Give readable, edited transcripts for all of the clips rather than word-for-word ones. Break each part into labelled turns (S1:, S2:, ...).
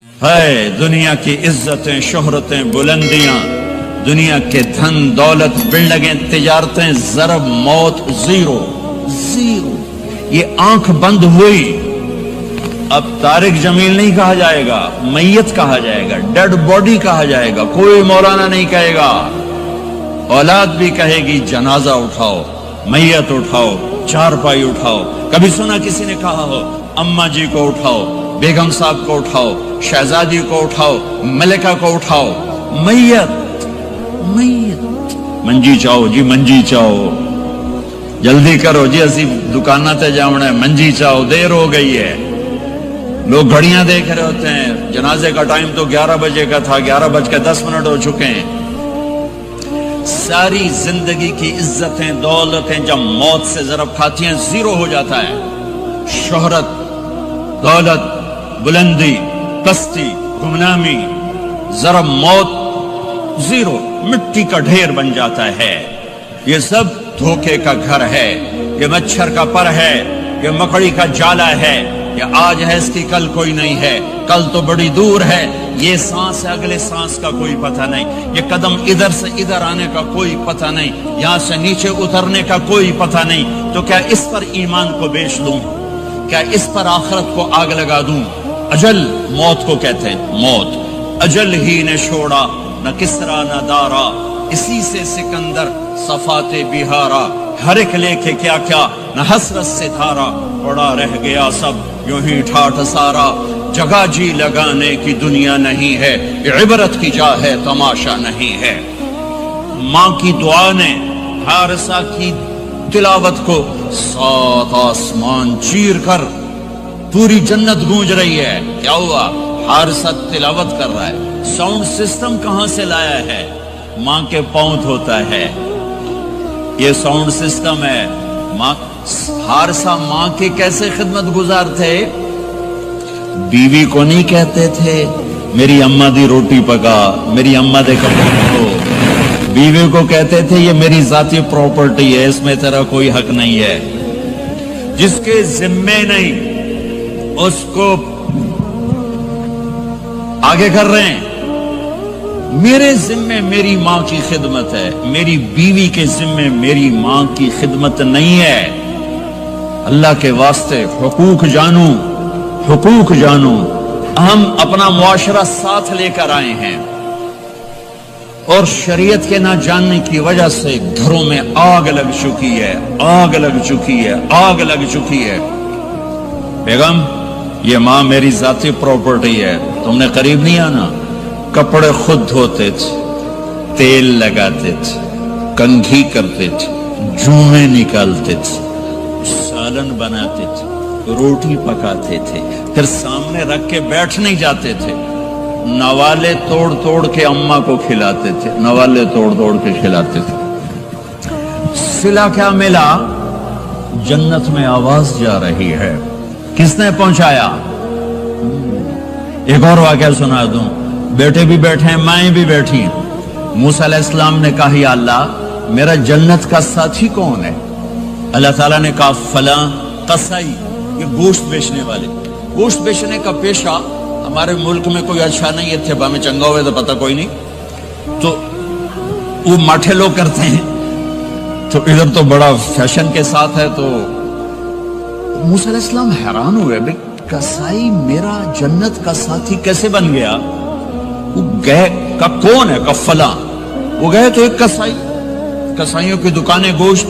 S1: ہے دنیا کی عزتیں شہرتیں بلندیاں، دنیا کے دھن دولت بلڈنگیں تجارتیں، ضرب موت زیرو زیرو. یہ آنکھ بند ہوئی، اب طارق جمیل نہیں کہا جائے گا، میت کہا جائے گا، ڈیڈ باڈی کہا جائے گا. کوئی مولانا نہیں کہے گا. اولاد بھی کہے گی جنازہ اٹھاؤ، میت اٹھاؤ، چارپائی اٹھاؤ. کبھی سنا کسی نے کہا ہو اماں جی کو اٹھاؤ، بیگم صاحب کو اٹھاؤ، شہزادی کو اٹھاؤ، ملکہ کو اٹھاؤ؟ میت میت. منجی چاہو جی، منجی چاہو، جلدی کرو جی، اسی دکانہ تے جاؤنا ہے، منجی چاہو، دیر ہو گئی ہے. لوگ گھڑیاں دیکھ رہے ہوتے ہیں، جنازے کا ٹائم تو 11 بجے کا تھا، 11:10 ہو چکے ہیں. ساری زندگی کی عزتیں دولتیں جب موت سے ضرب کھاتی ہیں زیرو ہو جاتا ہے. شہرت، دولت، بلندی، پستی، گمنامی، ضرب موت زیرو، مٹی کا ڈھیر بن جاتا ہے. یہ سب دھوکے کا گھر ہے، یہ مچھر کا پر ہے، یہ مکڑی کا جالا ہے. یہ آج ہے اس کی کل کوئی نہیں ہے، کل تو بڑی دور ہے. یہ سانس ہے، اگلے سانس کا کوئی پتہ نہیں. یہ قدم ادھر سے ادھر آنے کا کوئی پتہ نہیں، یہاں سے نیچے اترنے کا کوئی پتہ نہیں. تو کیا اس پر ایمان کو بیچ دوں؟ کیا اس پر آخرت کو آگ لگا دوں؟ اجل موت کو کہتے ہیں، موت. اجل ہی نے چھوڑا نہ کسرا نہ دارا، اسی سے سکندر صفات بہارا. ہر ایک لے کے کیا کیا نہ حسرت سے دھارا، پڑا رہ گیا سب یوں ہی ٹھاٹھ سارا. جگہ جی لگانے کی دنیا نہیں ہے، یہ عبرت کی جا ہے، تماشا نہیں ہے. ماں کی دعا نے حارثہ کی تلاوت کو 7 آسمان چیر کر پوری جنت گونج رہی ہے. کیا ہوا؟ حارثہ تلاوت کر رہا ہے. ساؤنڈ سسٹم کہاں سے لایا ہے؟ ماں کے پاؤں ہوتا ہے یہ ساؤنڈ سسٹم ہے. ماں حارثہ ماں کے کیسے خدمت گزار تھے؟ بیوی کو نہیں کہتے تھے میری اماں دی روٹی پکا، میری اماں دے کپڑے دھو. بیوی کو کہتے تھے یہ میری ذاتی پراپرٹی ہے، اس میں تیرا کوئی حق نہیں ہے. جس کے ذمے نہیں اس کو آگے کر رہے ہیں. میرے ذمے میری ماں کی خدمت ہے، میری بیوی کے ذمے میری ماں کی خدمت نہیں ہے. اللہ کے واسطے حقوق جانو، حقوق جانو. ہم اپنا معاشرہ ساتھ لے کر آئے ہیں اور شریعت کے نہ جاننے کی وجہ سے گھروں میں آگ لگ چکی ہے، آگ لگ چکی ہے، آگ لگ چکی ہے. بیگم یہ ماں میری ذاتی پراپرٹی ہے، تم نے قریب نہیں آنا. کپڑے خود دھوتے تھے، تیل لگاتے تھے، کنگھی کرتے تھے، جوئیں نکالتے تھے، سالن بناتے تھے، روٹی پکاتے تھے، پھر سامنے رکھ کے بیٹھ نہیں جاتے تھے. نوالے توڑ توڑ کے اماں کو کھلاتے تھے، نوالے توڑ توڑ کے کھلاتے تھے. صلہ کیا ملا؟ جنت میں آواز جا رہی ہے. کس نے پہنچایا؟ ایک اور واقعہ سنا دوں. بیٹے بھی بیٹھے ہیں، مائیں بھی بیٹھی ہیں. موسیٰ علیہ السلام نے کہا یا اللہ میرا جنت کا ساتھی کون ہے؟ اللہ تعالیٰ نے کہا فلاں قصائی، یہ گوشت بیچنے والے. گوشت بیچنے کا پیشہ ہمارے ملک میں کوئی اچھا نہیں ہے، تھے با میں چنگا ہوئے تو پتہ کوئی نہیں، تو وہ ماٹھے لوگ کرتے ہیں. تو ادھر تو بڑا فیشن کے ساتھ ہے. تو موسیٰ علیہ السلام حیران ہوئے بھئی قصائی میرا جنت کا ساتھی کیسے بن گیا؟ وہ گئے کا کون ہے؟ کا فلاں. وہ گئے تو ایک قصائی، قصائیوں کی دکانیں، گوشت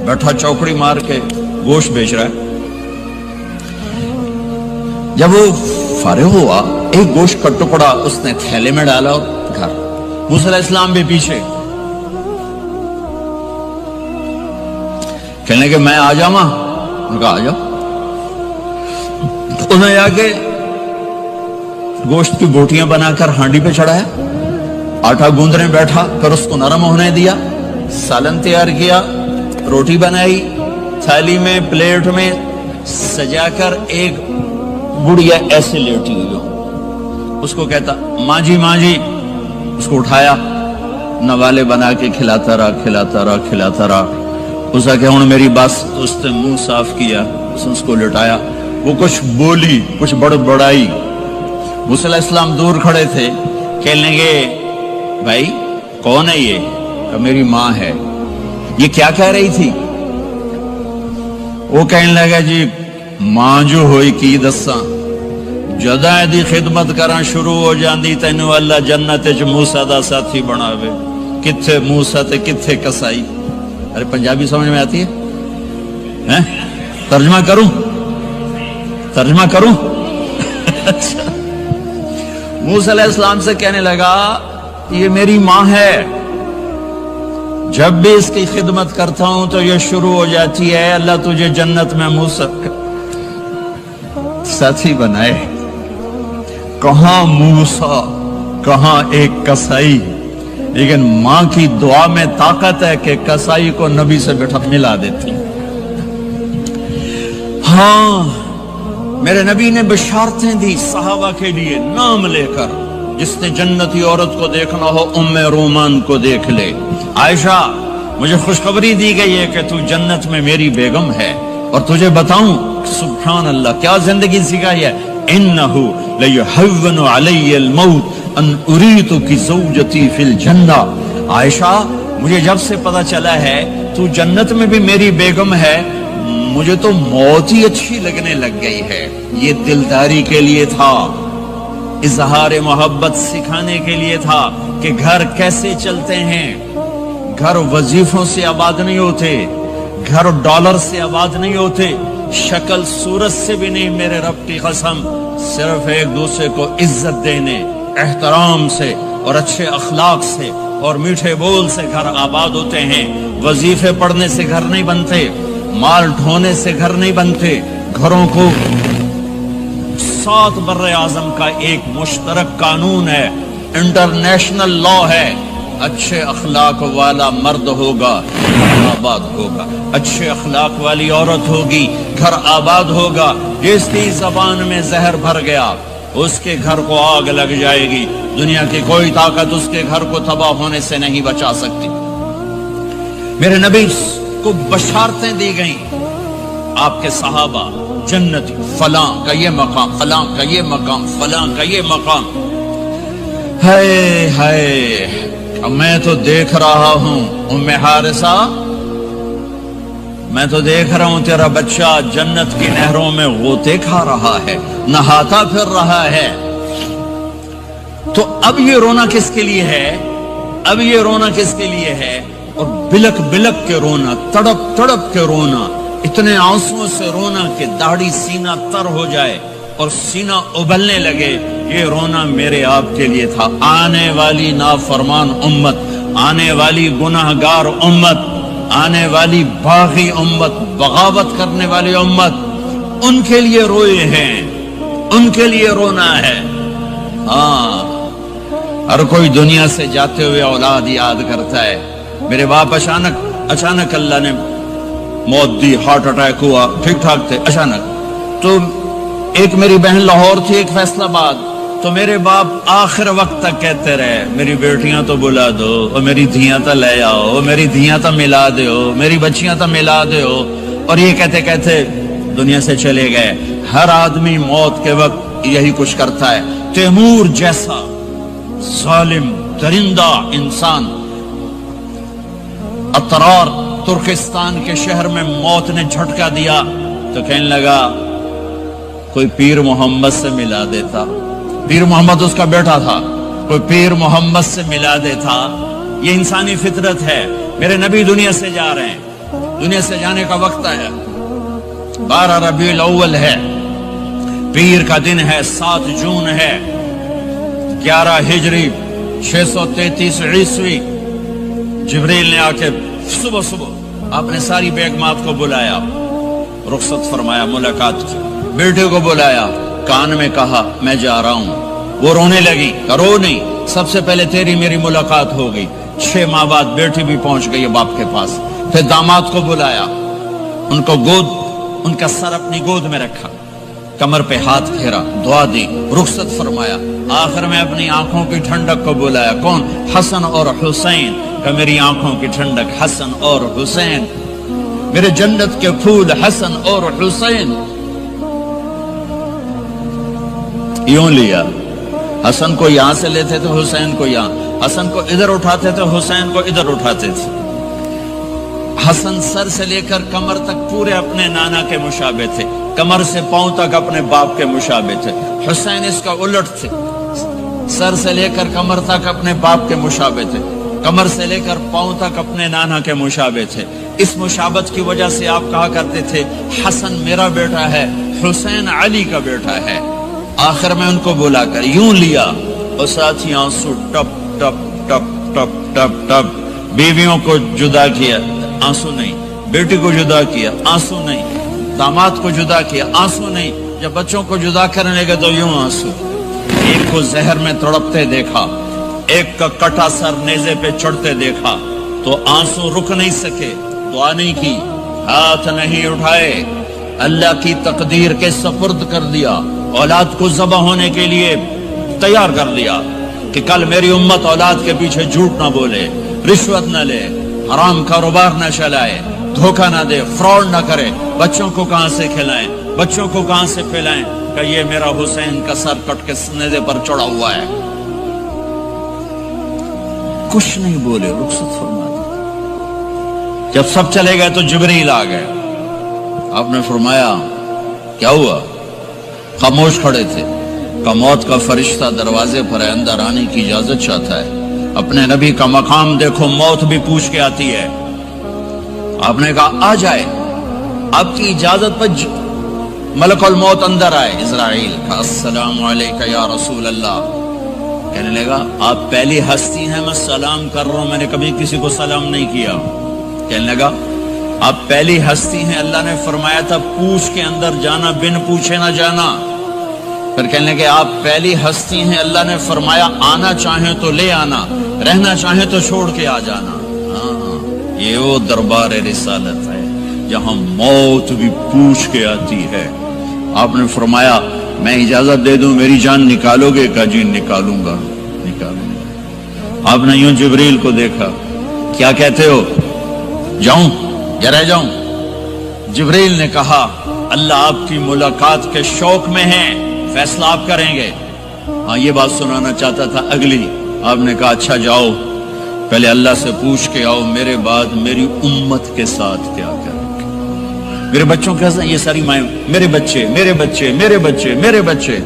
S1: بیٹھا چوکڑی مار کے گوشت بیچ رہا ہے. جب وہ فارغ ہوا ایک گوشت کا ٹکڑا اس نے تھیلے میں ڈالا اور گھر. موسیٰ علیہ السلام بھی پیچھے. کہنے کہ میں آ جاؤں. انہوں نے کہا آ جاؤ. انہیں آگے گوشت کی بوٹیاں بنا کر ہانڈی پہ چڑھایا، آٹا گوندنے بیٹھا، پھر اس کو نرم ہونے دیا، سالن تیار کیا، روٹی بنائی، تھالی میں پلیٹ میں سجا کر ایک بڑھیا ایسے لیٹی ہوئی ہو. اس کو کہتا ماں جی ماں جی. اس کو اٹھایا، نوالے بنا کے کھلاتا رہا کھلاتا رہا کھلاتا رہا. اس کا کہ ہوں میری بس. اس نے منہ صاف کیا، اس کو لٹایا. وہ کچھ بولی، کچھ بڑبڑائی. موسیٰ علیہ السلام دور کھڑے تھے، کہنے لگے بھائی کون ہے یہ؟ کہ میری ماں ہے۔ یہ کیا کہہ رہی تھی؟ وہ کہنے لگا جی ماں جو ہوئی کی دساں، جداں دی خدمت کرنا شروع ہو جاندی تینوں اللہ جنت وچ موسیٰ دا ساتھی بناوے۔ کتھے موسیٰ تے کتھے کسائی؟ ارے پنجابی سمجھ میں آتی ہے؟ ترجمہ کروں؟ ترجمہ کروں؟ اچھا، موسیٰ علیہ السلام سے کہنے لگا یہ میری ماں ہے، جب بھی اس کی خدمت کرتا ہوں تو یہ شروع ہو جاتی ہے اللہ تجھے جنت میں موسیٰ ساتھی بنائے۔ کہاں موسیٰ، کہاں ایک کسائی، لیکن ماں کی دعا میں طاقت ہے کہ کسائی کو نبی سے بٹھا ملا دیتی۔ ہاں میرے نبی نے بشارتیں دی صحابہ کے لیے نام لے کر، جس نے جنتی عورت کو دیکھنا ہو ام رومان کو دیکھ لے۔ عائشہ مجھے خوشخبری دی گئی ہے کہ تو جنت میں میری بیگم ہے، اور تجھے بتاؤں سبحان اللہ کیا زندگی سکھائی ہے، انہو لیحون علی الموت ان اریتک زوجتی فی الجنہ۔ عائشہ مجھے جب سے پتا چلا ہے تو جنت میں بھی میری بیگم ہے، مجھے تو موت ہی اچھی لگنے لگ گئی ہے۔ یہ دلداری کے لیے تھا، اظہار محبت سکھانے کے لیے تھا کہ گھر کیسے چلتے ہیں۔ گھر وظیفوں سے آباد نہیں ہوتے، گھر ڈالر سے آباد نہیں ہوتے، شکل صورت سے بھی نہیں، میرے رب کی قسم، صرف ایک دوسرے کو عزت دینے، احترام سے اور اچھے اخلاق سے اور میٹھے بول سے گھر آباد ہوتے ہیں۔ وظیفے پڑھنے سے گھر نہیں بنتے، مال ڈھونے سے گھر نہیں بنتے۔ گھروں کو 7 بر اعظم کا ایک مشترک قانون ہے، انٹرنیشنل لا ہے، اچھے اخلاق والا مرد ہوگا گھر آباد ہوگا، اچھے اخلاق والی عورت ہوگی گھر آباد ہوگا۔ جس کی زبان میں زہر بھر گیا اس کے گھر کو آگ لگ جائے گی، دنیا کی کوئی طاقت اس کے گھر کو تباہ ہونے سے نہیں بچا سکتی۔ میرے نبی کو بشارتیں دی گئیں، آپ کے صحابہ جنتی، فلاں کا یہ مقام، فلاں کا یہ مقام، فلاں کا یہ مقام۔ ہائے ہائے، میں تو دیکھ رہا ہوں ام حارثہ، میں تو دیکھ رہا ہوں تیرا بچہ جنت کی نہروں میں غوطے کھا رہا ہے، نہاتا پھر رہا ہے۔ تو اب یہ رونا کس کے لیے ہے؟ اب یہ رونا کس کے لیے ہے؟ اور بلک بلک کے رونا، تڑپ تڑپ کے رونا، اتنے آنسوں سے رونا کہ داڑھی سینہ تر ہو جائے اور سینہ ابلنے لگے، یہ رونا میرے آپ کے لیے تھا۔ آنے والی نافرمان امت، آنے والی گناہگار امت، آنے والی باغی امت، بغاوت کرنے والی امت، ان کے لیے روئے ہیں، ان کے لیے رونا ہے۔ ہاں، ہر کوئی دنیا سے جاتے ہوئے اولاد یاد کرتا ہے۔ میرے باپ اچانک اللہ نے موت دی، ہارٹ اٹیک ہوا، ٹھیک ٹھاک تھے، اچانک۔ تو ایک میری بہن لاہور تھی، ایک فیصل آباد، تو میرے باپ آخر وقت تک کہتے رہے میری بیٹیاں تو بلا دو، اور میری دھیاں تو لے آؤ، میری دھیاں تو ملا دیو، میری بچیاں تو ملا دیو، اور یہ کہتے کہتے دنیا سے چلے گئے۔ ہر آدمی موت کے وقت یہی کچھ کرتا ہے۔ تیمور جیسا ظالم درندہ انسان اطرار ترکستان کے شہر میں موت نے جھٹکا دیا تو کہنے لگا کوئی پیر محمد سے ملا دیتا، پیر محمد اس کا بیٹا تھا، کوئی پیر محمد سے ملا دیتا۔ یہ انسانی فطرت ہے۔ میرے نبی دنیا سے جا رہے ہیں، دنیا سے جانے کا وقت ہے، 12 ربیع الاول ہے، پیر کا دن ہے، 7 جون ہے، 11 ہجری 633 عیسوی۔ جبریل نے آ کے صبح صبح آپ نے ساری بیگمات کو بلایا، رخصت فرمایا، ملاقات کی، بیٹے کو بلایا، کان میں کہا میں جا رہا ہوں۔ وہ رونے لگی، رو نہیں، سب سے پہلے تیری میری ملاقات ہو گئی۔ 6 ماہ بعد بیٹی بھی پہنچ گئی باپ کے پاس۔ پھر داماد کو بلایا، ان کو ان کا سر اپنی گود میں رکھا، کمر پہ ہاتھ پھیرا، دعا دی، رخصت فرمایا۔ آخر میں اپنی آنکھوں کی ٹھنڈک کو بلایا، کون؟ حسن اور حسین، کہ میری آنکھوں کی ٹھنڈک حسن اور حسین، میرے جنت کے پھول حسن اور حسین۔ یوں لیا حسن کو یہاں سے لیتے تھے حسین کو یہاں، حسن کو ادھر اٹھاتے تھے حسین کو ادھر اٹھاتے تھے. حسن سر سے لے کر کمر تک پورے اپنے نانا کے مشابہ تھے، کمر سے پاؤں تک اپنے باپ کے مشابہ تھے. حسین اس کا الٹ تھے، سر سے لے کر کمر تک اپنے باپ کے مشابہ تھے، کمر سے لے کر پاؤں تک اپنے نانا کے مشابہ تھے. اس مشابہت کی وجہ سے آپ کہا کرتے تھے حسن میرا بیٹا ہے، حسین علی کا بیٹا ہے. آخر میں ان کو بلا کر یوں لیا اور ساتھ ہی آنسو ٹپ ٹپ ٹپ ٹپ ٹپ ٹپ. بیویوں کو جدا کیا، آنسو نہیں. بیٹی کو جدا کیا، آنسو نہیں. داماد کو جدا کیا، آنسو نہیں. جب بچوں کو جدا کرنے لگے تو یوں آنسو. ایک کو زہر میں تڑپتے دیکھا، ایک کا کٹا سر نیزے پہ چڑھتے دیکھا تو آنسو رک نہیں سکے، دعا نہیں کی، ہاتھ نہیں اٹھائے، اللہ کی تقدیر کے سپرد کر دیا. اولاد کو ذبح ہونے کے لیے تیار کر دیا کہ کل میری امت اولاد کے پیچھے جھوٹ نہ بولے، رشوت نہ لے، حرام کاروبار نہ چلائے، دھوکہ نہ دے، فراڈ نہ کرے. بچوں کو کہاں سے کھلائیں، بچوں کو کہاں سے پھیلائیں کہ یہ میرا حسین کا سر کٹ کے نیزے پر چڑھا ہوا ہے. کچھ نہیں بولے، رخصت فرما دی. جب سب چلے گئے تو جبریل آ گئے. آپ نے فرمایا کیا ہوا؟ خاموش کھڑے تھے. کہ موت کا فرشتہ دروازے پر ہے، اندر آنے کی اجازت چاہتا ہے. اپنے نبی کا مقام دیکھو، موت بھی پوچھ کے آتی ہے. آپ نے کہا آ جائے. آپ کی اجازت پر ملک الموت اندر آئے. اسرائیل کا السلام علیکہ یا رسول اللہ. کہنے لگا آپ پہلی ہستی ہیں، میں سلام کر رہا ہوں، میں نے کبھی کسی کو سلام نہیں کیا. کہنے لگا آپ پہلی ہستی ہیں، اللہ نے فرمایا تھا پوچھ کے اندر جانا، بن پوچھے نہ جانا. پھر کہنے لگے آپ پہلی ہستی ہیں، اللہ نے فرمایا آنا چاہیں تو لے آنا، رہنا چاہیں تو چھوڑ کے آ جانا. ہاں یہ وہ دربار رسالت ہے جہاں موت بھی پوچھ کے آتی ہے. آپ نے فرمایا میں اجازت دے دوں میری جان نکالو گے؟ کہا جی نکالوں گا، نکالوں گا. آپ نے یوں جبریل کو دیکھا، کیا کہتے ہو، جاؤں یا رہ جاؤں؟ جبریل نے کہا اللہ آپ کی ملاقات کے شوق میں ہے، فیصلہ آپ کریں گے. ہاں یہ بات سنانا چاہتا تھا اگلی. آپ نے کہا اچھا جاؤ، پہلے اللہ سے پوچھ کے آؤ میرے بعد میری امت کے ساتھ کیا کریں گے. میرے بچوں کے ساتھ یہ ساری مائیں، میرے بچے میرے بچے میرے بچے میرے بچے.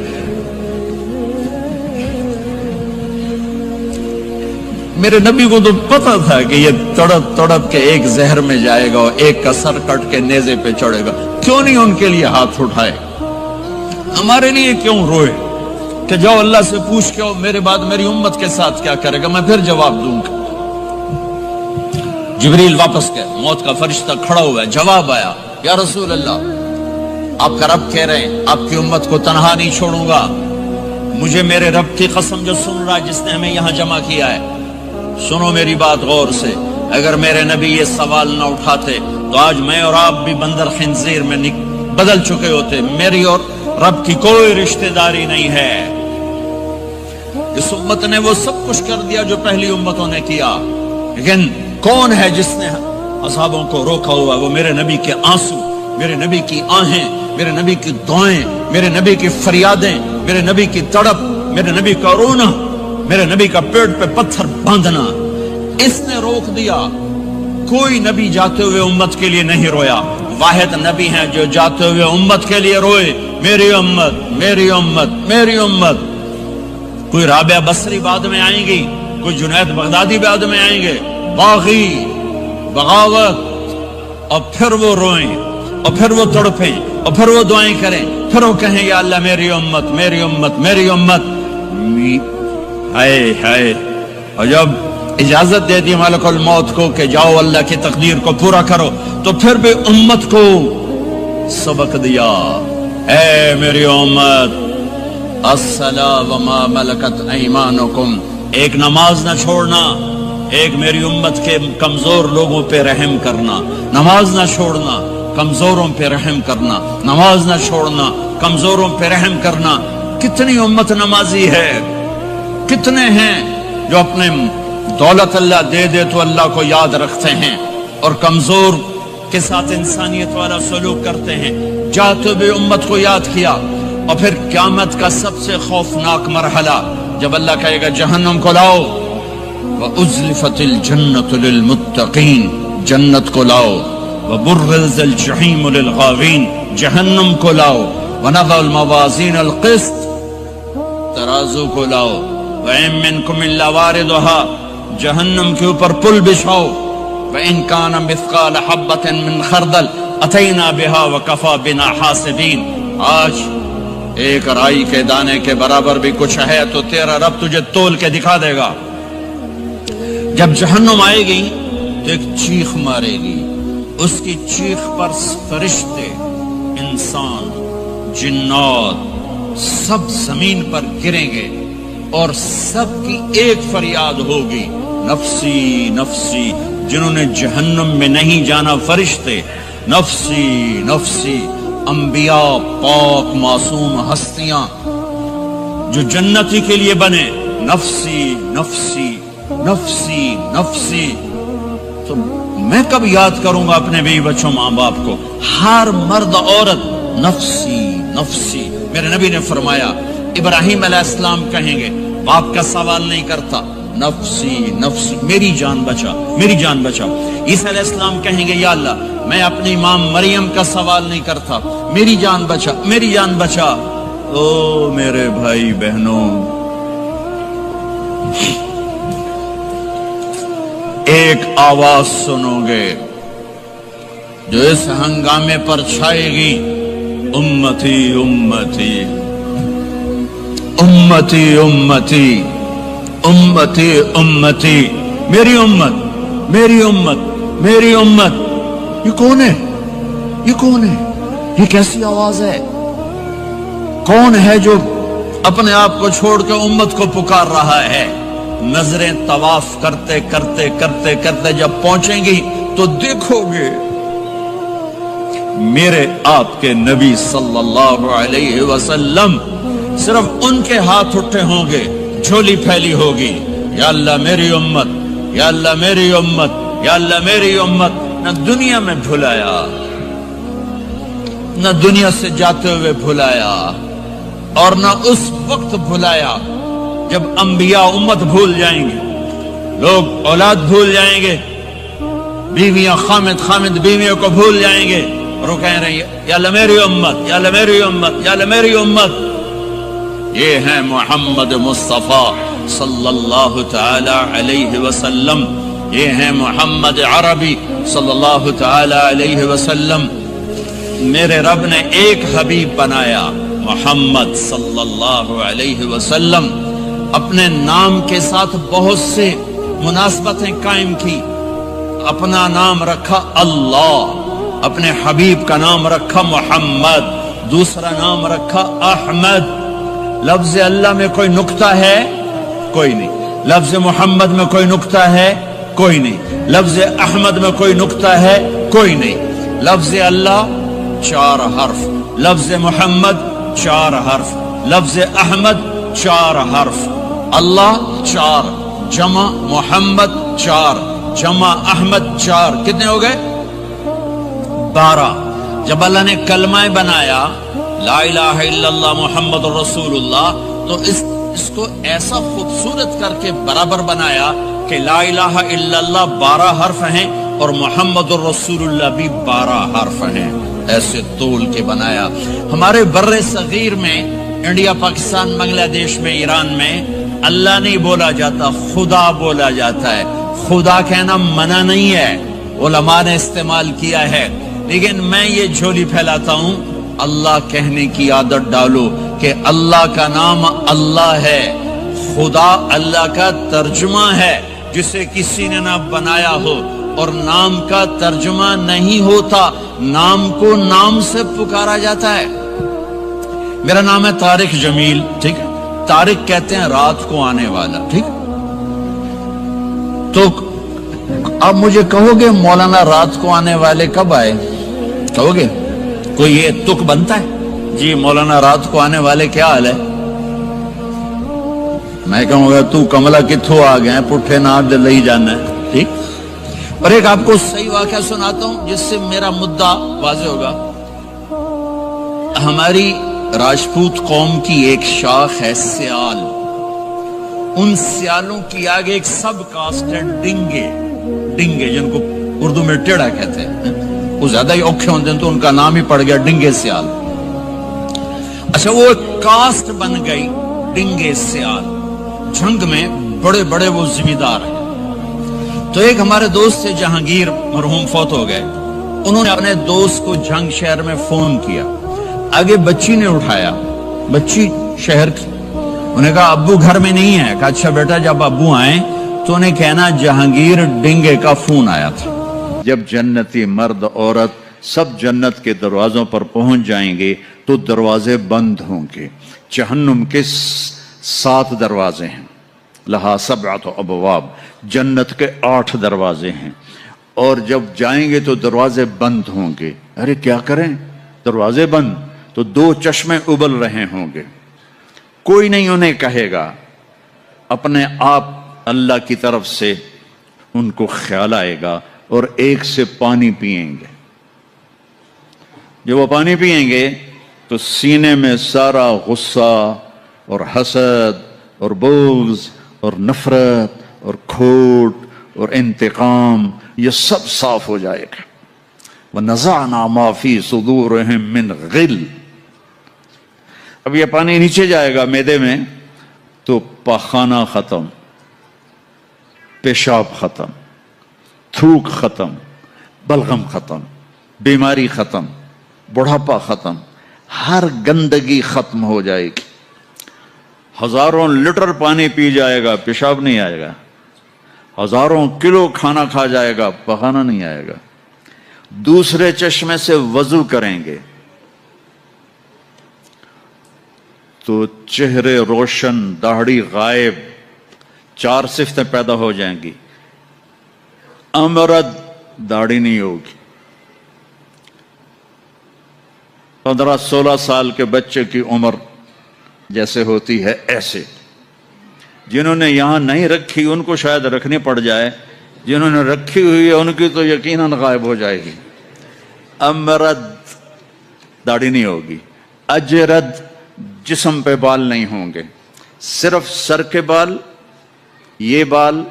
S1: میرے نبی کو تو پتا تھا کہ یہ تڑپ تڑپ کے ایک زہر میں جائے گا اور ایک کا سر کٹ کے نیزے پہ چڑھے گا. کیوں نہیں ان کے لیے ہاتھ اٹھائے؟ ہمارے لیے کیوں روئے کہ جاؤ اللہ سے پوچھ کے میرے بعد میری امت کے ساتھ کیا کرے گا، میں پھر جواب دوں گا. جبریل واپس گئے، موت کا فرشتہ کھڑا ہوا ہے. جواب آیا یا رسول اللہ آپ کا رب کہہ رہے ہیں آپ کی امت کو تنہا نہیں چھوڑوں گا. مجھے میرے رب کی قسم جو سن رہا ہے جس نے ہمیں یہاں جمع کیا ہے، سنو میری بات غور سے. اگر میرے نبی یہ سوال نہ اٹھاتے تو آج میں اور آپ بھی بندر خنزیر میں بدل چکے ہوتے. میری اور رب کی کوئی رشتہ داری نہیں ہے. اس امت نے وہ سب کچھ کر دیا جو پہلی امتوں نے کیا، لیکن کون ہے جس نے اصحابوں کو روکا ہوا؟ وہ میرے نبی کے آنسو، میرے نبی کی آہیں، میرے نبی کی دعائیں، میرے نبی کی فریادیں، میرے نبی کی تڑپ، میرے نبی کا رونا، میرے نبی کا پیٹ پہ پتھر باندھنا. اس نے روک دیا. کوئی نبی جاتے ہوئے امت کے لیے نہیں رویا. واحد نبی ہیں جو جاتے ہوئے امت کے لیے روئے، میری امت میری امت میری امت. کوئی رابعہ بصری بعد میں آئیں گی، کوئی جنید بغدادی بعد میں آئیں گے، باغی بغاوت، اور پھر وہ روئیں اور پھر وہ تڑپیں اور پھر وہ دعائیں کریں، پھر وہ کہیں یا اللہ میری امت میری امت میری امت. ہائے ہائے. اور جب اجازت دے دی ملک الموت کو کہ جاؤ اللہ کی تقدیر کو پورا کرو، تو پھر بھی امت کو سبق دیا، اے میری امت الصلاۃ وما ملکت ایمانکم. ایک نماز نہ چھوڑنا، ایک میری امت کے کمزور لوگوں پہ رحم کرنا. نماز نہ چھوڑنا، کمزوروں پہ رحم کرنا. نماز نہ چھوڑنا، کمزوروں پہ رحم کرنا. کتنی امت نمازی ہے، کتنے ہیں جو اپنے دولت اللہ دے دے تو اللہ کو یاد رکھتے ہیں اور کمزور کے ساتھ انسانیت والا سلوک کرتے ہیں. جاتے بھی امت کو یاد کیا. اور پھر قیامت کا سب سے خوفناک مرحلہ جب اللہ کہے گا جہنم کو لاؤ، وَأُزْلِفَتِ الْجَنَّةُ لِلْمُتَّقِينَ، جنت کو لاؤ، وَبُرِّزَ الْجَحِيمُ لِلْغَاوِينَ، جہنم کو لاؤ، وَنَضَعُ الْمَوَازِينَ الْقِسْطَ، ترازو کو لاؤ، وَإِن مِّنكُمْ إِلَّا وَارِدُهَا، جہنم کے اوپر پل بچھاؤ، وَإِن كَانَ مِثْقَالَ حَبَّةٍ مِّن خَرْدَلٍ أَتَيْنَا بِهَا وَكَفَى بِنَا حَاسِبِينَ، آج ایک رائی کے دانے کے برابر بھی کچھ ہے تو تیرا رب تجھے تول کے دکھا دے گا۔ جب جہنم آئے گی تو ایک چیخ مارے گی، اس کی چیخ پر فرشتے، انسان، جنات سب زمین پر گریں گے اور سب کی ایک فریاد ہوگی، نفسی نفسی۔ جنہوں نے جہنم میں نہیں جانا فرشتے، نفسی نفسی۔ انبیاء، پاک معصوم ہستیاں جو جنتی کے لیے بنے، نفسی نفسی نفسی نفسی۔ تو میں کب یاد کروں گا اپنے بیوی بچوں ماں باپ کو؟ ہر مرد عورت نفسی نفسی۔ میرے نبی نے فرمایا ابراہیم علیہ السلام کہیں گے، باپ کا سوال نہیں کرتا، نفسی نفسی، میری جان بچا میری جان بچا۔ عیسیٰ علیہ السلام کہیں گے یا اللہ میں اپنی ماں مریم کا سوال نہیں کرتا، میری جان بچا میری جان بچا۔ او میرے بھائی بہنوں، ایک آواز سنو گے جو اس ہنگامے پر چھائے گی، امتی امتی امتی امتی امتی امتی، میری امت میری امت میری امت۔ یہ کون ہے؟ یہ کون ہے؟ یہ کیسی آواز ہے؟ کون ہے جو اپنے آپ کو چھوڑ کے امت کو پکار رہا ہے؟ نظریں طواف کرتے کرتے کرتے کرتے جب پہنچیں گی تو دیکھو گے میرے آپ کے نبی صلی اللہ علیہ وسلم، صرف ان کے ہاتھ اٹھے ہوں گے، جھولی پھیلی ہوگی، یا اللہ میری امت، یا اللہ میری امت، یا اللہ میری امت۔ نہ دنیا میں بھلایا، نہ دنیا سے جاتے ہوئے بھلایا، اور نہ اس وقت بھلایا جب انبیاء امت بھول جائیں گے، لوگ اولاد بھول جائیں گے، بیویاں خامد بیویوں کو بھول جائیں گے، اور وہ کہہ رہے ہیں یا اللہ میری امت، یا اللہ میری امت، یا اللہ میری امت۔ یہ ہے محمد مصطفیٰ صلی اللہ تعالی علیہ وسلم، یہ ہے محمد عربی صلی اللہ تعالی علیہ وسلم۔ میرے رب نے ایک حبیب بنایا، محمد صلی اللہ علیہ وسلم۔ اپنے نام کے ساتھ بہت سے مناسبتیں قائم کی، اپنا نام رکھا اللہ، اپنے حبیب کا نام رکھا محمد، دوسرا نام رکھا احمد۔ لفظ اللہ میں کوئی نکتہ ہے؟ کوئی نہیں۔ لفظ محمد میں کوئی نکتہ ہے؟ کوئی نہیں۔ لفظ احمد میں کوئی نکتہ ہے؟ کوئی نہیں۔ لفظ اللہ 4 حرف، لفظ محمد 4 حرف، لفظ احمد 4 حرف، اللہ 4، جمع محمد 4، جمع احمد 4، کتنے ہو گئے؟ 12۔ جب اللہ نے کلمہ بنایا لا الہ الا اللہ محمد رسول اللہ، تو اس کو ایسا خوبصورت کر کے برابر بنایا کہ لا الہ الا اللہ 12 حرف ہیں اور محمد الرسول اللہ بھی 12 حرف ہیں، ایسے طول کے بنایا۔ ہمارے بر صغیر میں، انڈیا، پاکستان، بنگلہ دیش میں، ایران میں اللہ نہیں بولا جاتا، خدا بولا جاتا ہے۔ خدا کہنا منع نہیں ہے، علماء نے استعمال کیا ہے، لیکن میں یہ جھولی پھیلاتا ہوں، اللہ کہنے کی عادت ڈالو کہ اللہ کا نام اللہ ہے، خدا اللہ کا ترجمہ ہے جسے کسی نے نہ بنایا ہو، اور نام کا ترجمہ نہیں ہوتا، نام کو نام سے پکارا جاتا ہے۔ میرا نام ہے طارق جمیل، ٹھیک ہے؟ طارق کہتے ہیں رات کو آنے والا، ٹھیک؟ تو اب مجھے کہو گے مولانا رات کو آنے والے کب آئے؟ کہو گے کوئی یہ تک بنتا ہے جی مولانا رات کو آنے والے کیا حال ہے؟ میں کہوں گا تو کملا کتھوں آ گئے پٹھے نہ لئی جانا ہے، ٹھیک؟ اور ایک آپ کو صحیح واقعہ سناتا ہوں جس سے میرا مدعا واضح ہوگا۔ ہماری راجپوت قوم کی ایک شاخ ہے سیال، ان سیالوں کی آگے ایک سب کاسٹ ہے ڈنگے، ڈنگے جن کو اردو میں ٹیڑا کہتے ہیں، وہ زیادہ ہی اوکھے ہوتے ہیں تو ان کا نام ہی پڑ گیا ڈنگے سیال۔ اچھا وہ ایک کاسٹ بن گئی ڈنگے سیال، جنگ میں بڑے بڑے وہ ذمہ دار ہیں۔ تو ایک ہمارے دوست سے جہانگیر مرحوم فوت ہو گئے، انہوں نے اپنے دوست کو جھنگ شہر میں فون کیا، آگے بچی نے اٹھایا، بچی شہر کی، انہیں کہا ابو گھر میں نہیں ہے، کہا اچھا بیٹا جب ابو آئیں تو انہیں کہنا جہانگیر ڈنگے کا فون آیا تھا۔
S2: جب جنتی مرد عورت سب جنت کے دروازوں پر پہنچ جائیں گے تو دروازے بند ہوں گے۔ جہنم کے 7 دروازے ہیں، لہا 7 ابواب، جنت کے 8 دروازے ہیں، اور جب جائیں گے تو دروازے بند ہوں گے۔ ارے کیا کریں، دروازے بند تو 2 چشمے ابل رہے ہوں گے، کوئی نہیں انہیں کہے گا، اپنے آپ اللہ کی طرف سے ان کو خیال آئے گا اور ایک سے پانی پئیں گے۔ جب وہ پانی پئیں گے تو سینے میں سارا غصہ اور حسد اور بغض اور نفرت اور کھوٹ اور انتقام یہ سب صاف ہو جائے گا۔ وَنَزَعْنَا مَا فِي صُدُورِهِم مِّن غِلٍّ۔ اب یہ پانی نیچے جائے گا معدے میں تو پاخانہ ختم، پیشاب ختم، تھوک ختم، بلغم ختم، بیماری ختم، بڑھاپا ختم، ہر گندگی ختم ہو جائے گی۔ ہزاروں لیٹر پانی پی جائے گا، پیشاب نہیں آئے گا، ہزاروں کلو کھانا کھا جائے گا، پخانا نہیں آئے گا۔ دوسرے چشمے سے وضو کریں گے تو چہرے روشن، داڑھی غائب، 4 صفتیں پیدا ہو جائیں گی۔ امرد، داڑھی نہیں ہوگی۔ 15-16 سال کے بچے کی عمر جیسے ہوتی ہے ایسے، جنہوں نے یہاں نہیں رکھی ان کو شاید رکھنی پڑ جائے، جنہوں نے رکھی ہوئی ہے ان کی تو یقیناً غائب ہو جائے گی۔ امرد، داڑھی نہیں ہوگی۔ اجرد، جسم پہ بال نہیں ہوں گے، صرف سر کے بال، یہ بال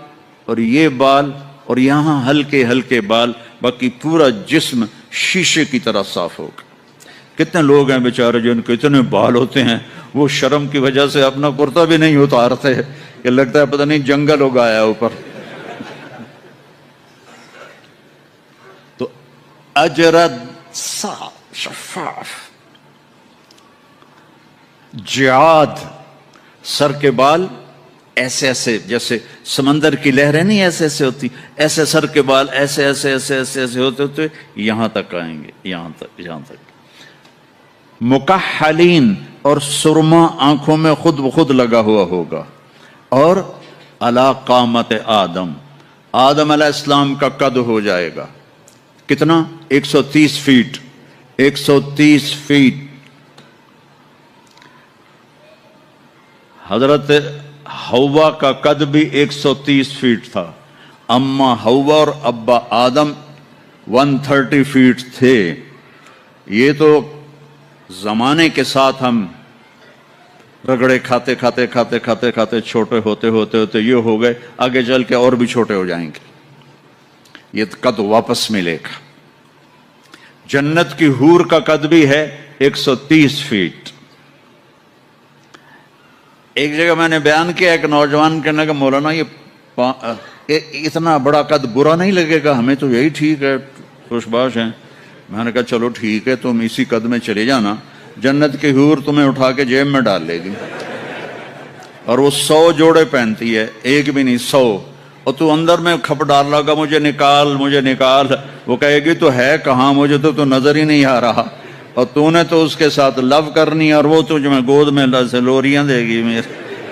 S2: اور یہ بال اور یہاں ہلکے ہلکے بال، باقی پورا جسم شیشے کی طرح صاف ہوگا۔ کتنے لوگ ہیں بیچارے جن کے اتنے بال ہوتے ہیں وہ شرم کی وجہ سے اپنا کرتا بھی نہیں اتارتے کہ لگتا ہے پتہ نہیں جنگل اگایا اوپر۔ تو اجرد، صاف، شفاف۔ جعاد، سر کے بال ایسے ایسے، جیسے سمندر کی لہریں نہیں ایسے ایسے ہوتی، ایسے سر کے بال ایسے ایسے ایسے ایسے ایسے ہوتے ہوتے یہاں تک آئیں گے، یہاں تک۔ مکحلین، اور سرما آنکھوں میں خود بخود لگا ہوا ہوگا۔ اور علی قامت آدم، آدم علیہ السلام کا قد ہو جائے گا کتنا؟ 130 فیٹ، 130 فیٹ۔ حضرت حوا کا قد بھی 130 فیٹ تھا، اما حوا اور ابا آدم 130 فیٹ تھے۔ یہ تو زمانے کے ساتھ ہم رگڑے کھاتے کھاتے کھاتے کھاتے کھاتے چھوٹے ہوتے ہوتے ہوتے یہ ہو گئے، آگے چل کے اور بھی چھوٹے ہو جائیں گے، یہ قد واپس ملے گا۔ جنت کی حور کا قد بھی ہے 130 فیٹ۔ ایک جگہ میں نے بیان کیا، ایک نوجوان کہنے کا مولانا یہ اتنا بڑا قد برا نہیں لگے گا، ہمیں تو یہی ٹھیک ہے، خوش باش ہیں۔ میں نے کہا چلو ٹھیک ہے، تم اسی قد میں چلے جانا، جنت کی حور تمہیں اٹھا کے جیب میں ڈال لے گی، اور وہ 100 جوڑے پہنتی ہے، ایک بھی نہیں 100، اور تو اندر میں کھپ ڈال لگا مجھے نکال مجھے نکال، وہ کہے گی تو ہے کہاں، مجھے تو نظر ہی نہیں آ رہا، اور تو نے تو اس کے ساتھ لو کرنی، اور وہ تجھ میں گود میں سے لوریاں دے گی،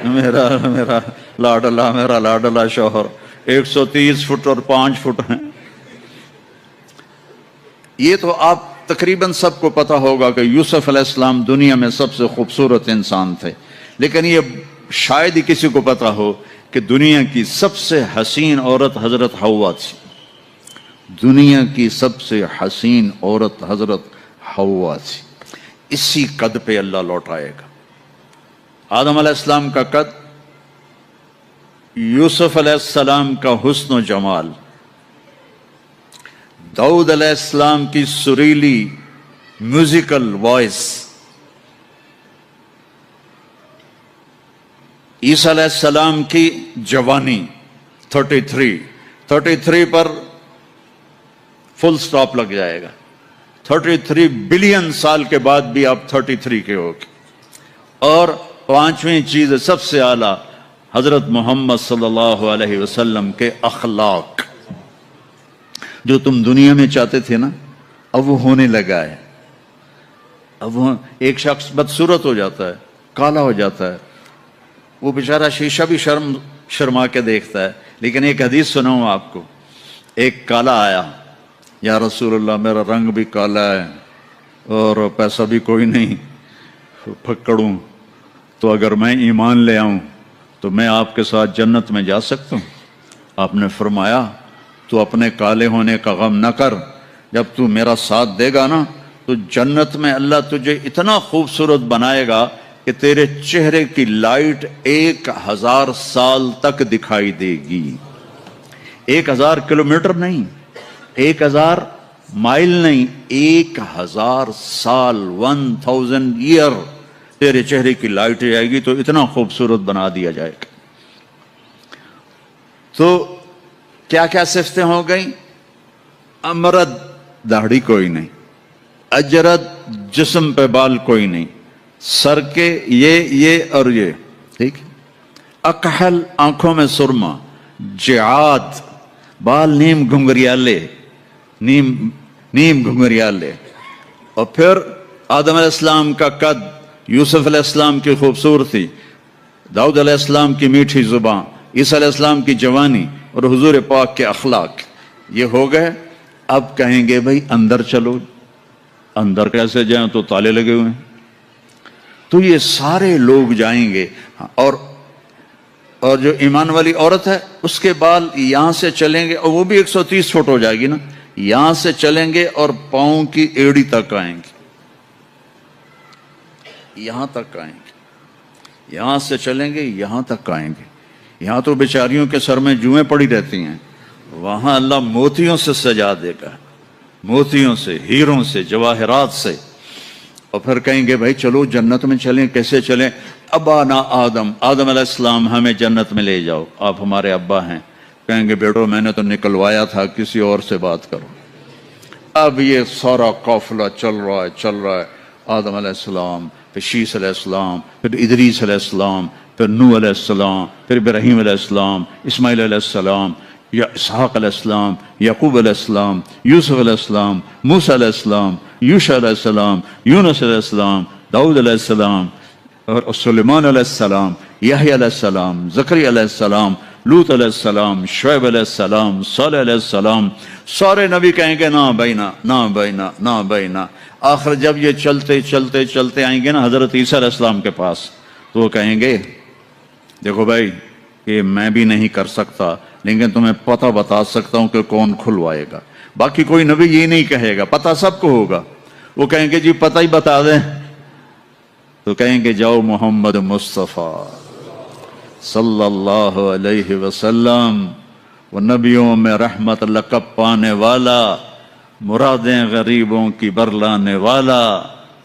S2: میرا لاڈلا شوہر 130 فٹ اور 5 فٹ ہیں۔ یہ تو آپ تقریباً سب کو پتا ہوگا کہ یوسف علیہ السلام دنیا میں سب سے خوبصورت انسان تھے، لیکن یہ شاید ہی کسی کو پتا ہو کہ دنیا کی سب سے حسین عورت حضرت حوا تھی۔ دنیا کی سب سے حسین عورت حضرت حوا تھی۔ اسی قد پہ اللہ لوٹائے گا۔ آدم علیہ السلام کا قد یوسف علیہ السلام کا حسن و جمال، داؤد علیہ السلام کی سریلی میوزیکل وائس، عیسیٰ علیہ السلام کی جوانی 33 پر فل سٹاپ لگ جائے گا. 33 بلین سال کے بعد بھی آپ 33 کے ہو گے. اور پانچویں چیز سب سے اعلیٰ حضرت محمد صلی اللہ علیہ وسلم کے اخلاق، جو تم دنیا میں چاہتے تھے نا اب وہ ہونے لگا ہے. اب وہ ایک شخص بدصورت ہو جاتا ہے، کالا ہو جاتا ہے، وہ بیچارہ شیشہ بھی شرما کے دیکھتا ہے. لیکن ایک حدیث سناؤں آپ کو. ایک کالا آیا، یا رسول اللہ میرا رنگ بھی کالا ہے اور پیسہ بھی کوئی نہیں، پھکڑوں تو اگر میں ایمان لے آؤں تو میں آپ کے ساتھ جنت میں جا سکتا ہوں؟ آپ نے فرمایا تو اپنے کالے ہونے کا غم نہ کر، جب تو میرا ساتھ دے گا نا تو جنت میں اللہ تجھے اتنا خوبصورت بنائے گا کہ تیرے چہرے کی لائٹ 1000 سال تک دکھائی دے گی. 1000 کلومیٹر نہیں، 1000 مائل نہیں، 1000 سال، 1000 ایئر تیرے چہرے کی لائٹ جائے گی تو اتنا خوبصورت بنا دیا جائے گا. تو کیا کیا صفتیں ہو گئیں؟ امرد، داڑھی کوئی نہیں، اجرد، جسم پہ بال کوئی نہیں، سر کے یہ اور یہ، ٹھیک. اکحل، آنکھوں میں سرما، جعاد، بال نیم گھنگریالے، نیم گھنگریالے. اور پھر آدم علیہ السلام کا قد، یوسف علیہ السلام کی خوبصورتی، داؤد علیہ السلام کی میٹھی زبان، عیسیٰ علیہ السلام کی جوانی اور حضور پاک کے اخلاق، یہ ہو گئے. اب کہیں گے بھائی اندر چلو. اندر کیسے جائیں؟ تو تالے لگے ہوئے ہیں. تو یہ سارے لوگ جائیں گے. اور جو ایمان والی عورت ہے اس کے بال یہاں سے چلیں گے، اور وہ بھی 130 فٹ ہو جائے گی نا، یہاں سے چلیں گے اور پاؤں کی ایڑی تک آئیں گے، یہاں تک آئیں گے. یہاں سے چلیں گے یہاں تک آئیں گے. یہاں تو بیچاریوں کے سر میں جوئیں پڑی رہتی ہیں، وہاں اللہ موتیوں سے سجا دے گا، موتیوں سے، ہیروں سے، جواہرات سے. اور پھر کہیں گے بھائی چلو جنت میں چلیں. کیسے چلیں؟ ابانا آدم علیہ السلام ہمیں جنت میں لے جاؤ، آپ ہمارے ابا ہیں. کہیں گے بیٹو میں نے تو نکلوایا تھا، کسی اور سے بات کرو. اب یہ سارا قافلہ چل رہا ہے. آدم علیہ السلام، پھر شیس علیہ السلام، پھر ادریس علیہ السلام، پھر نوح علیہ السلام، پھر ابراہیم علیہ السلام، اسماعیل علیہ السلام، یا اسحاق علیہ السلام، یعقوب علیہ السلام، یوسف علیہ السلام، موسیٰ علیہ السلام، یوشع علیہ السلام، یونس علیہ السلام، داؤد علیہ السلام، اور سلیمان علیہ السلام، یحییٰ علیہ السلام، زکریا علیہ السلام، لوط علیہ السلام، شعیب علیہ السلام، صالح علیہ السلام. سارے نبی کہیں گے نا بینا، نا بینا، نا بینا. آخر جب یہ چلتے آئیں گے نا حضرت عیسیٰ علیہ السلام کے پاس، تو وہ کہیں گے دیکھو بھائی کہ میں بھی نہیں کر سکتا، لیکن تمہیں پتہ بتا سکتا ہوں کہ کون کھلوائے گا. باقی کوئی نبی یہ نہیں کہے گا، پتہ سب کو ہوگا. وہ کہیں گے جی پتہ ہی بتا دیں. تو کہیں گے جاؤ محمد مصطفیٰ صلی اللہ علیہ وسلم، وہ نبیوں میں رحمت لقب پانے والا، مرادیں غریبوں کی برلانے والا،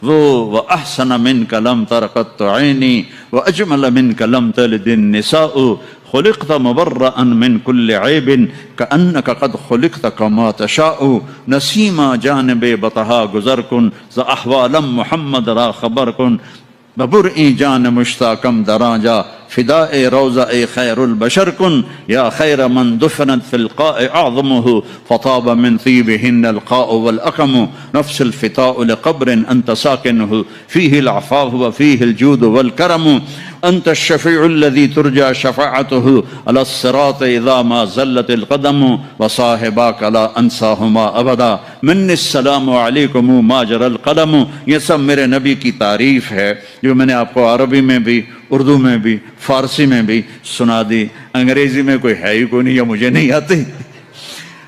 S2: وہ وَأَحْسَنَ مِنْكَ لَمْ تَرَ قَطُّ عَيْنِي وَأَجْمَلَ مِنْكَ لَمْ تَلِدِ النِّسَاءُ خُلِقْتَ مُبَرَّأً مِنْ كُلِّ عَيْبٍ كَأَنَّكَ قَدْ خُلِقْتَ كَمَا تَشَاءُ نسیما جانب بطہا گزر کن ز احوالم محمد را خبر کن ببرئی جان مشتاقم دراجا فداء روضہ خیر البشر کن یا خیر من دفنت فی القاء اعظمه فطاب من طیبہن القاء والاقم نفس الفتاء لقبر انت ساکنه فیہ العفاف وفیہ الجود والکرم انت الشفیع الذي ترجى شفاعته على الصراط اذا ما زلت القدم وصاحباك لا انساهما ابدا من السلام علیکم ما جرى القلم. یہ سب میرے نبی کی تعریف ہے جو میں نے آپ کو عربی میں بھی، اردو میں بھی، فارسی میں بھی سنا دی. انگریزی میں کوئی ہے ہی کوئی نہیں، یا مجھے نہیں آتی.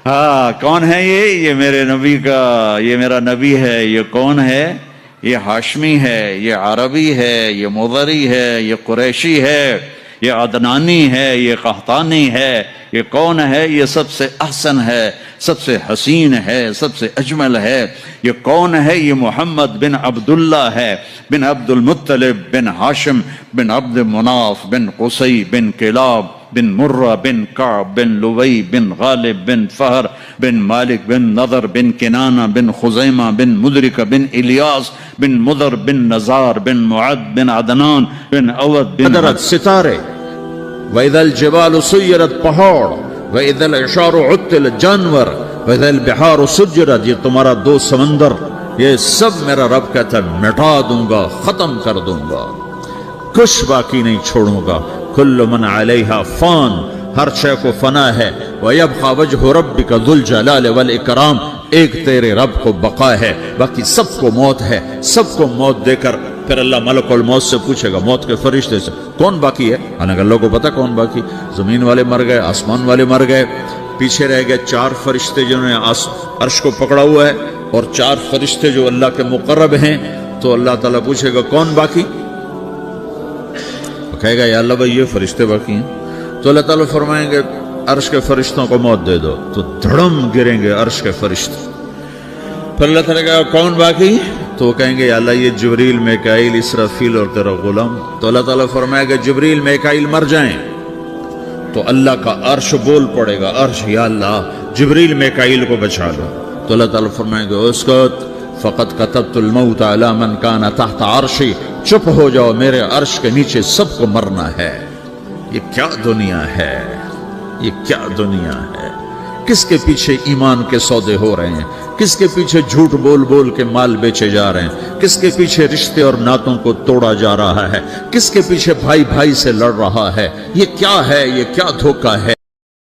S2: ہاں کون ہے یہ میرے نبی کا، یہ میرا نبی ہے. یہ کون ہے؟ یہ ہاشمی ہے، یہ عربی ہے، یہ مضری ہے، یہ قریشی ہے، یہ عدنانی ہے، یہ قحطانی ہے، یہ کون ہے؟ یہ سب سے احسن ہے، سب سے حسین ہے، سب سے اجمل ہے۔ یہ کون ہے؟ یہ محمد بن عبداللہ ہے، بن عبد المطلب بن ہاشم بن عبد مناف بن قصی بن کلاب بن مرہ بن کعب بن لوی بن غالب بن فہر بن مالک بن نضر بن کنانہ بن خزیمہ بن مدرکہ بن الیاس بن مضر بن نزار بن معد بن عدنان بن اود بن
S3: قدرت ستارے، وَإِذَا الْجِبَالُ سُيِّرَتْ پہاڑ، وَإِذَا الْعِشَارُ عُطِّلَتْ جانور، وَإِذَا الْبِحَارُ سُجِّرَتْ یہ تمہارا دو سمندر، یہ سب میرا رب کہتا ہے مٹا دوں گا، ختم کر دوں گا، کچھ باقی نہیں چھوڑوں گا۔ کل من علیہا فان، ہر شے کو فنا ہے، وَيَبْقَى وَجْهُ رَبِّكَ ذُو الْجَلَالِ وَالْإِكْرَامِ، ایک تیرے رب کو بقا ہے، باقی سب کو موت ہے۔ سب کو موت دے کر پھر اللہ ملک الموت سے پوچھے گا، موت کے فرشتے سے، کون باقی ہے؟ حالانکہ اللہ کو پتا کون باقی، زمین والے مر گئے، آسمان والے مر گئے، پیچھے رہ گئے چار فرشتے جنہوں نے عرش کو پکڑا ہوا ہے، اور چار فرشتے جو اللہ کے مقرب ہیں۔ تو اللہ تعالیٰ پوچھے گا کون باقی؟ کہے گا یا اللہ بھائی یہ فرشتے باقی ہیں۔ تو اللہ تعالیٰ فرمائیں گے عرش کے فرشتوں کو موت دے دو، تو دھڑم گریں گے عرش کے فرشتے۔ پھر اللہ تعالیٰ کہا کون باقی؟ تو وہ کہیں گے یا اللہ یہ جبریل، میکائیل، اسرافیل اور تیرا غلام۔ تو اللہ تعالیٰ فرمائے گا جبریل، میکائیل مر جائیں، تو اللہ کا عرش بول پڑے گا، عرش یا اللہ جبریل میکائیل کو بچا لو۔ تو اللہ تعالیٰ فرمائیں گے اسکت فقط کتبت الموت علی من کان تحت عرشی، چپ ہو جاؤ، میرے عرش کے نیچے سب کو مرنا ہے۔ یہ کیا دنیا ہے، یہ کیا دنیا ہے؟ کس کے پیچھے ایمان کے سودے ہو رہے ہیں؟ کس کے پیچھے جھوٹ بول بول کے مال بیچے جا رہے ہیں؟ کس کے پیچھے رشتے اور ناتوں کو توڑا جا رہا ہے؟ کس کے پیچھے بھائی بھائی سے لڑ رہا ہے؟ یہ کیا ہے؟ یہ کیا دھوکہ ہے؟